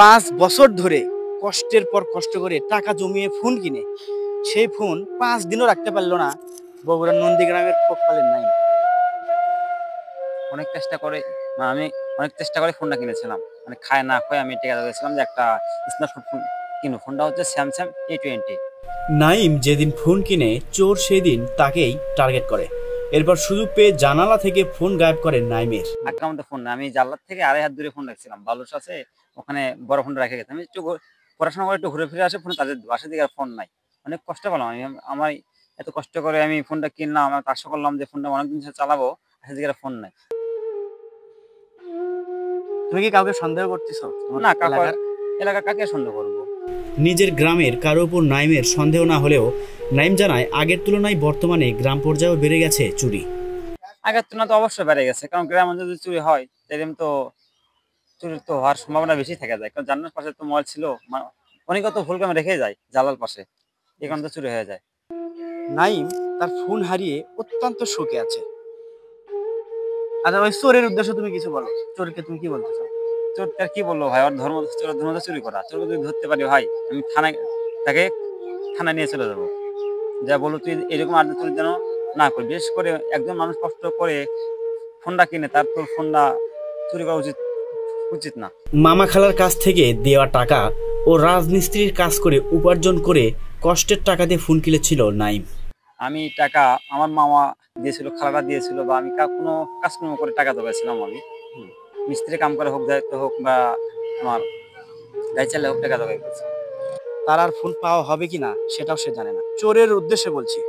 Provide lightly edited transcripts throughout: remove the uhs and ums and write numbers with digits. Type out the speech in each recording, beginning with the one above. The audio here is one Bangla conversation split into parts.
5 বছর ধরে কষ্টের পর কষ্ট করে টাকা জমিয়ে ফোন কিনে সেই ফোন 5 দিনও রাখতে পারলো না বগুড়ার নন্দীগ্রামের ফোকপালের নাইম। অনেক চেষ্টা করে আমি অনেক চেষ্টা করে ফোনটা কিনেছিলাম, মানে খায় না খায় আমি টিকা দিয়েছিলাম যে একটা স্মার্টফোন কিনো। ফোনটা হচ্ছে স্যামসাং A20। নাইম যেদিন ফোন কিনে চোর সেদিন তাকেই টার্গেট করে। এরপর সুযোগ পেয়ে জানালা থেকে ফোন গায়েব করে নাইমের। আক্রান্ত ফোন না, আমি জানলার থেকে 2.5 হাত দূরে ফোন রাখছিলাম, বালুস আছে ওখানে, বড় ফোনটা রেখে গেছে। আমি একটু পড়াশোনা করে একটু ঘুরে ফিরে আসে, ফোন তাদের বাসা দিকে আর ফোন নাই। অনেক কষ্ট পেলাম আমি, আমার এত কষ্ট করে আমি ফোনটা কিনলাম, আমার আশা করলাম যে ফোনটা অনেকদিন চালাবো, সেদিকে আর ফোন নাই। তুমি কি কাউকে সন্দেহ করতেছো? না, এলাকার কাকে সন্দেহ করবো? নিজের গ্রামের কারো উপর নাইমের সন্দেহ না হলেও নাইম জানায় আগের তুলনায় বর্তমানে গ্রাম পর্যায়েও বেড়ে গেছে চুরি। আগের তুলনায় তো অবশ্যই বেড়ে গেছে, কারণ গ্রামে যদি চুরি হয় সেরকম তো চুরির তো হওয়ার সম্ভাবনা বেশি থেকে যায়, কারণ জানলার পাশে তো মোবাইল ছিল, অনেকে তো ভুল করে রেখে যায় জানলার পাশে, এই কারণে তো চুরি হয়ে যায়। নাইম তার ফোন হারিয়ে অত্যন্ত শোকে আছে। আচ্ছা ওই চোরের উদ্দেশ্যে তুমি কিছু বলো, চোরকে তুমি কি বলতে চাও? চোর তার কি বললো ভাই, ওর ধর্ম তো চুরি করা। চোরকে যদি ধরতে পারি ভাই, আমি তাকে থানায় নিয়ে চলে যাবো, যা বলো তুই এরকম আর চুরি যেন না করি। বিশেষ করে একজন মানুষ কষ্ট করে ফোনটা কিনে তার তোর ফোনটা চুরি করা উচিত না। মামা খালার কাছ থেকে দেওয়া টাকা ও রাজমিস্ত্রির কাজ করে উপার্জন করে কষ্টের টাকা দিয়ে ফোন কিনেছিল নাইম। আমি টাকা আমার মামা দিয়েছিল, খালারা দিয়েছিল, বা আমি কোনো কাজকর্ম করে টাকা জোগাইছিলাম। আমি মিস্ত্রি কাম করে হোক, দায়িত্ব হোক, বা আমার গাড়ি চালে হোক, টাকা জোগাই করছি। তার আর ফোন পাওয়া হবে কিনা সেটাও সে জানে না। চোরের উদ্দেশ্যে বলছি,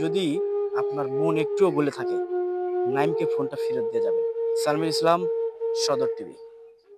যদি আপনার মন একটুও বলে থাকে নাইমকে ফোনটা ফেরত দিয়ে যাবেন। সালমির ইসলাম, সদর টিভি।